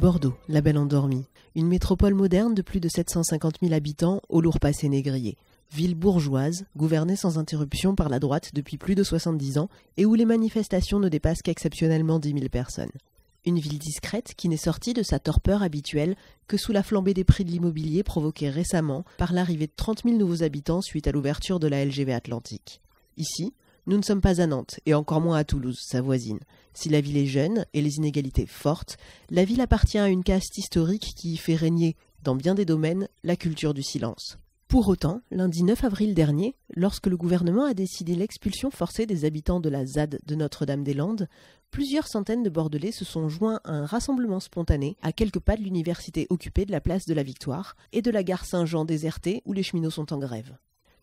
Bordeaux, la belle endormie. Une métropole moderne de plus de 750 000 habitants au lourd passé négrier. Ville bourgeoise, gouvernée sans interruption par la droite depuis plus de 70 ans et où les manifestations ne dépassent qu'exceptionnellement 10 000 personnes. Une ville discrète qui n'est sortie de sa torpeur habituelle que sous la flambée des prix de l'immobilier provoquée récemment par l'arrivée de 30 000 nouveaux habitants suite à l'ouverture de la LGV Atlantique. Ici, nous ne sommes pas à Nantes et encore moins à Toulouse, sa voisine. Si la ville est jeune et les inégalités fortes, la ville appartient à une caste historique qui y fait régner, dans bien des domaines, la culture du silence. Pour autant, lundi 9 avril dernier, lorsque le gouvernement a décidé l'expulsion forcée des habitants de la ZAD de Notre-Dame-des-Landes, plusieurs centaines de Bordelais se sont joints à un rassemblement spontané à quelques pas de l'université occupée de la place de la Victoire et de la gare Saint-Jean désertée où les cheminots sont en grève.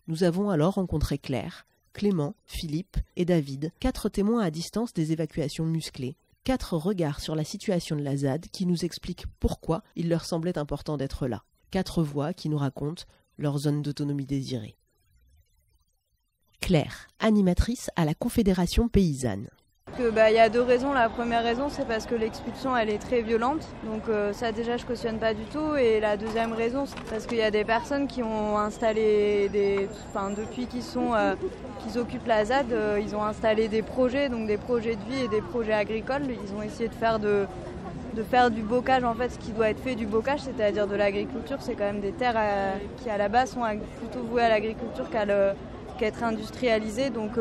Nous avons alors rencontré Claire, Clément, Philippe et David, 4 témoins à distance des évacuations musclées, 4 regards sur la situation de la ZAD qui nous expliquent pourquoi il leur semblait important d'être là, 4 voix qui nous racontent leur zone d'autonomie désirée. Claire, animatrice à la Confédération paysanne. Il y a 2 raisons. La première raison, c'est parce que l'expulsion elle est très violente, donc ça déjà je cautionne pas du tout. Et la deuxième raison, c'est parce qu'il y a des personnes qui ont installé depuis qu'ils occupent la ZAD, ils ont installé des projets, donc des projets de vie et des projets agricoles. Ils ont essayé de faire du bocage, en fait, ce qui doit être fait du bocage, c'est-à-dire de l'agriculture. C'est quand même des terres qui à la base sont plutôt vouées à l'agriculture qu'à être industrialisées. Donc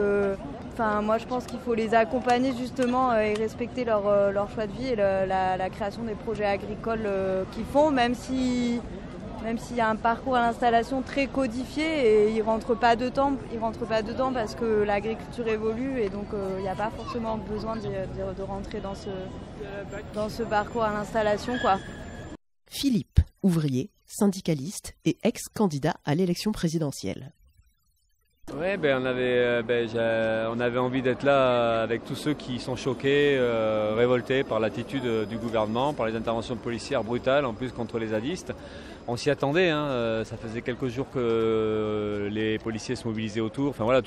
moi je pense qu'il faut les accompagner justement et respecter leur choix de vie et la création des projets agricoles qu'ils font, même s'il y a un parcours à l'installation très codifié et ils rentrent pas dedans parce que l'agriculture évolue et donc il n'y a pas forcément besoin de rentrer dans ce parcours à l'installation, quoi. Philippe, ouvrier, syndicaliste et ex-candidat à l'élection présidentielle. Ouais, on avait envie d'être là avec tous ceux qui sont choqués, révoltés par l'attitude du gouvernement, par les interventions policières brutales, en plus contre les zadistes. On s'y attendait, ça faisait quelques jours que les policiers se mobilisaient autour. Enfin voilà,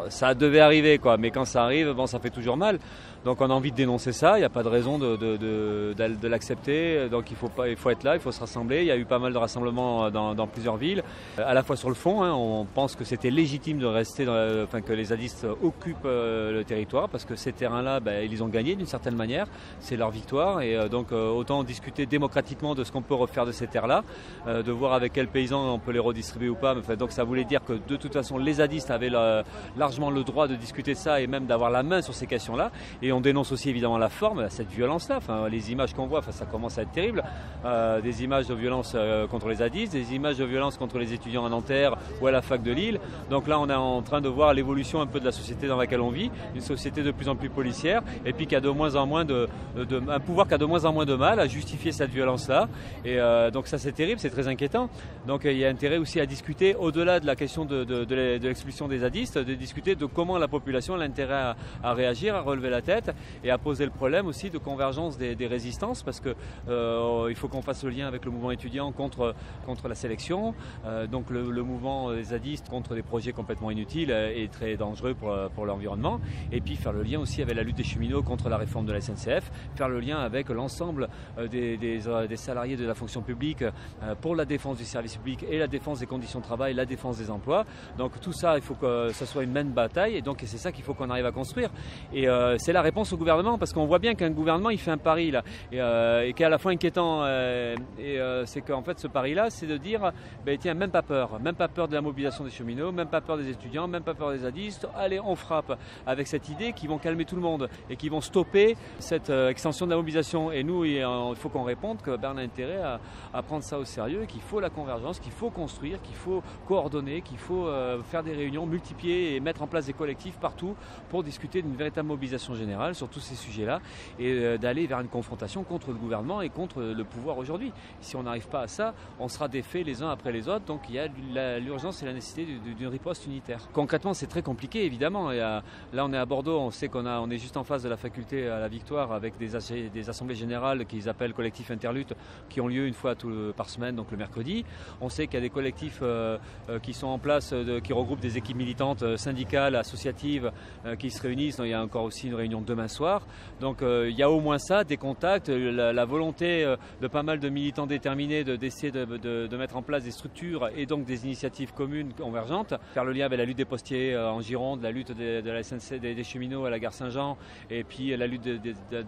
ça devait arriver, quoi. Mais quand ça arrive, ça fait toujours mal. Donc on a envie de dénoncer ça. Il n'y a pas de raison de l'accepter. Donc il faut être là, il faut se rassembler. Il y a eu pas mal de rassemblements dans plusieurs villes. À la fois sur le fond, on pense que c'était légitime de rester, que les zadistes occupent le territoire parce que ces terrains-là, ils les ont gagnés d'une certaine manière. C'est leur victoire et donc autant discuter démocratiquement de ce qu'on peut refaire de ces terres-là, de voir avec quels paysans on peut les redistribuer ou pas. Donc ça voulait dire que de toute façon les zadistes avaient largement le droit de discuter de ça et même d'avoir la main sur ces questions-là. Et on dénonce aussi évidemment la forme, cette violence-là. Les images qu'on voit, ça commence à être terrible. Des images de violence contre les zadistes, des images de violence contre les étudiants à Nanterre ou à la fac de Lille. Donc là, on est en train de voir l'évolution un peu de la société dans laquelle on vit, une société de plus en plus policière, et puis qui a de moins en moins un pouvoir qui a de moins en moins de mal à justifier cette violence-là. Et donc ça, c'est terrible, c'est très inquiétant. Donc il y a intérêt aussi à discuter, au-delà de la question de l'expulsion des zadistes, de discuter de comment la population a l'intérêt à réagir, à relever la tête et à poser le problème aussi de convergence des résistances, parce que il faut qu'on fasse le lien avec le mouvement étudiant contre la sélection, donc le mouvement des zadistes contre des projets complètement inutiles et très dangereux pour l'environnement, et puis faire le lien aussi avec la lutte des cheminots contre la réforme de la SNCF, faire le lien avec l'ensemble des salariés de la fonction publique pour la défense du service public et la défense des conditions de travail, la défense des emplois. Donc tout ça, il faut que ça soit une même bataille, et donc c'est ça qu'il faut qu'on arrive à construire. Et c'est la réponse au gouvernement, parce qu'on voit bien qu'un gouvernement il fait un pari là, et qui est à la fois inquiétant, c'est qu'en fait ce pari là, c'est de dire tiens, même pas peur de la mobilisation des cheminots, même pas peur des étudiants, même pas peur des zadistes, allez on frappe, avec cette idée qu'ils vont calmer tout le monde et qu'ils vont stopper cette extension de la mobilisation. Et nous il faut qu'on réponde qu'on a intérêt à prendre ça au sérieux, qu'il faut la convergence, qu'il faut construire, qu'il faut coordonner, qu'il faut faire des réunions, multiplier et mettre en place des collectifs partout pour discuter d'une véritable mobilisation générale sur tous ces sujets-là et d'aller vers une confrontation contre le gouvernement et contre le pouvoir aujourd'hui. Si on n'arrive pas à ça, on sera défaits les uns après les autres, donc il y a l'urgence et la nécessité d'une riposte unitaire. Concrètement, c'est très compliqué évidemment. Là, on est à Bordeaux, on sait on est juste en face de la faculté à la Victoire avec des assemblées générales qu'ils appellent collectifs interlutte qui ont lieu une fois par semaine, donc le mercredi. On sait qu'il y a des collectifs qui sont en place, qui regroupent des équipes militantes syndicales syndicales, associatives qui se réunissent. Il y a encore aussi une réunion demain soir. Donc il y a au moins ça, des contacts, la volonté de pas mal de militants déterminés d'essayer de mettre en place des structures et donc des initiatives communes convergentes. Faire le lien avec la lutte des postiers en Gironde, la lutte de la SNC, des cheminots à la gare Saint-Jean, et puis la lutte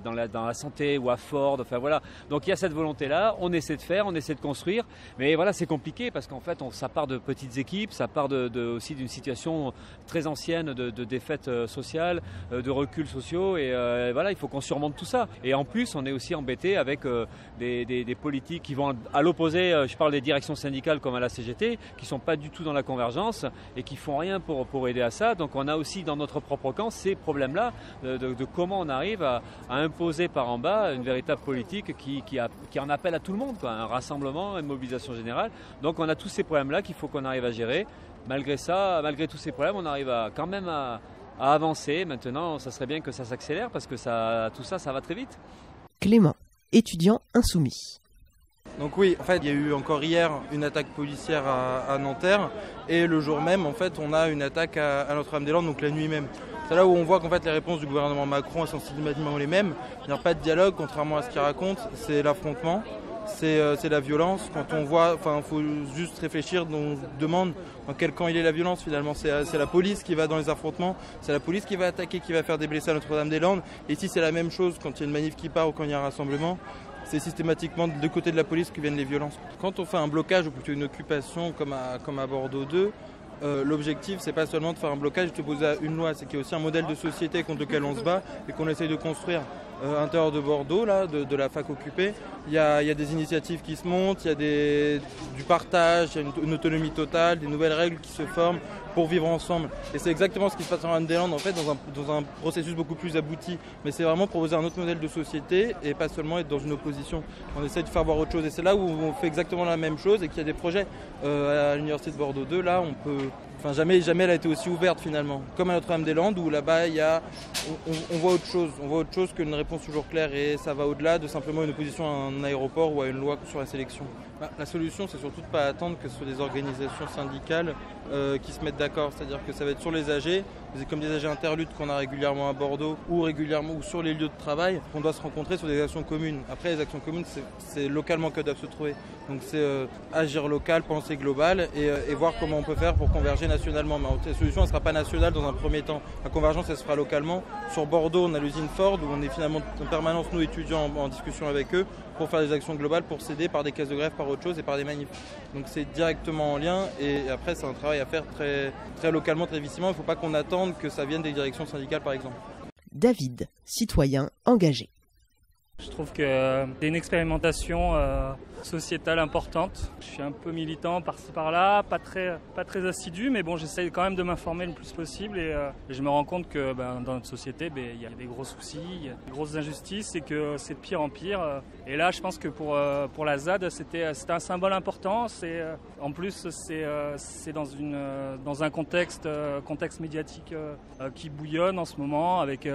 dans la santé ou à Ford. Enfin voilà. Donc il y a cette volonté-là, on essaie de faire, on essaie de construire. Mais voilà, c'est compliqué parce qu'en fait, ça part de petites équipes, ça part aussi d'une situation très ancienne de défaite sociale, de reculs sociaux. Et voilà, il faut qu'on surmonte tout ça. Et en plus, on est aussi embêté avec des politiques qui vont à l'opposé. Je parle des directions syndicales comme à la CGT, qui ne sont pas du tout dans la convergence et qui font rien pour aider à ça. Donc on a aussi dans notre propre camp ces problèmes-là de comment on arrive à imposer par en bas une véritable politique qui en appelle à tout le monde, quoi, un rassemblement, une mobilisation générale. Donc on a tous ces problèmes-là qu'il faut qu'on arrive à gérer. Malgré ça, malgré tous ces problèmes, on arrive quand même à avancer. Maintenant, ça serait bien que ça s'accélère parce que tout ça va très vite. Clément, étudiant insoumis. Donc oui, en fait, il y a eu encore hier une attaque policière à Nanterre et le jour même, en fait, on a une attaque à Notre-Dame-des-Landes, donc la nuit même. C'est là où on voit qu'en fait les réponses du gouvernement Macron sont systématiquement les mêmes. Il n'y a pas de dialogue, contrairement à ce qu'il raconte, c'est l'affrontement. C'est la violence. Quand on voit, il faut juste réfléchir, on se demande dans quel camp il est la violence finalement. C'est la police qui va dans les affrontements, c'est la police qui va attaquer, qui va faire des blessés à Notre-Dame-des-Landes. Et ici c'est la même chose quand il y a une manif qui part ou quand il y a un rassemblement. C'est systématiquement de côté de la police que viennent les violences. Quand on fait un blocage ou plutôt une occupation comme à Bordeaux 2, l'objectif c'est pas seulement de faire un blocage et de poser une loi, c'est qu'il y a aussi un modèle de société contre lequel on se bat et qu'on essaye de construire. À l'intérieur de Bordeaux, là, de la fac occupée, il y a des initiatives qui se montent, il y a du partage, il y a une autonomie totale, des nouvelles règles qui se forment pour vivre ensemble. Et c'est exactement ce qui se passe en Notre-Dame-des-Landes, en fait, dans un processus beaucoup plus abouti. Mais c'est vraiment proposer un autre modèle de société et pas seulement être dans une opposition. On essaie de faire voir autre chose. Et c'est là où on fait exactement la même chose et qu'il y a des projets. À l'Université de Bordeaux 2, là, jamais elle a été aussi ouverte finalement. Comme à Notre-Dame-des-Landes où là-bas, on voit autre chose. On voit autre chose qu'une réponse toujours claire et ça va au-delà de simplement une opposition à un aéroport ou à une loi sur la sélection. La solution, c'est surtout de ne pas attendre que ce soit des organisations syndicales qui se mettent d'accord. C'est-à-dire que ça va être sur les AG, comme des AG interludes qu'on a régulièrement à Bordeaux ou sur les lieux de travail, qu'on doit se rencontrer sur des actions communes. Après, les actions communes, c'est localement que doivent se trouver. Donc c'est agir local, penser global et voir comment on peut faire pour converger nationalement. Mais la solution, elle ne sera pas nationale dans un premier temps. La convergence, elle se fera localement. Sur Bordeaux, on a l'usine Ford où on est finalement en permanence, nous étudiants, en discussion avec eux pour faire des actions globales, pour s'aider par des caisses de grève, par autre chose et par des manifs. Donc c'est directement en lien et après c'est un travail à faire très, très localement, très viscéralement. Il ne faut pas qu'on attende que ça vienne des directions syndicales par exemple. David, citoyen engagé. Je trouve que c'est une expérimentation sociétale importante. Je suis un peu militant par-ci par-là, pas très assidu, mais bon, j'essaye quand même de m'informer le plus possible et je me rends compte que dans notre société, il y a des gros soucis, il y a des grosses injustices et que c'est de pire en pire. Et là, je pense que pour la ZAD, c'était un symbole important. En plus, c'est dans un contexte médiatique qui bouillonne en ce moment avec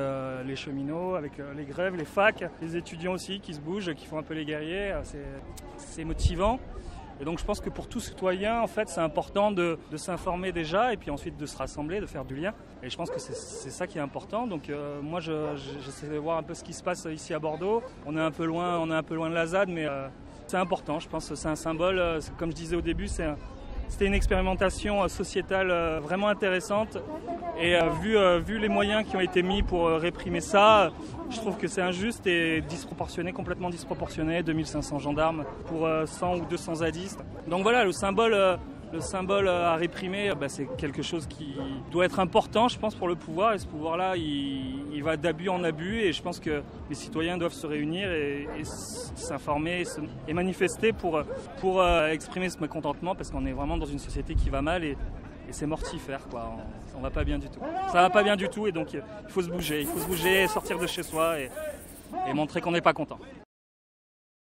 les cheminots, avec les grèves, les facs, les étudiants aussi qui se bougent, qui font un peu les guerriers. C'est motivant. Et donc je pense que pour tout citoyen, en fait, c'est important de s'informer déjà et puis ensuite de se rassembler, de faire du lien. Et je pense que c'est ça qui est important. Donc moi, j'essaie de voir un peu ce qui se passe ici à Bordeaux. On est un peu loin de la ZAD, mais c'est important. Je pense que c'est un symbole. Comme je disais au début, c'était une expérimentation sociétale vraiment intéressante. Et vu les moyens qui ont été mis pour réprimer ça, je trouve que c'est injuste et complètement disproportionné. 2500 gendarmes pour 100 ou 200 zadistes. Donc voilà, le symbole à réprimer, c'est quelque chose qui doit être important, je pense, pour le pouvoir. Et ce pouvoir-là, il va d'abus en abus. Et je pense que les citoyens doivent se réunir et s'informer et manifester pour exprimer ce mécontentement, parce qu'on est vraiment dans une société qui va mal et c'est mortifère, quoi. On va pas bien du tout. Ça va pas bien du tout et donc il faut se bouger. Il faut se bouger, sortir de chez soi et montrer qu'on n'est pas content.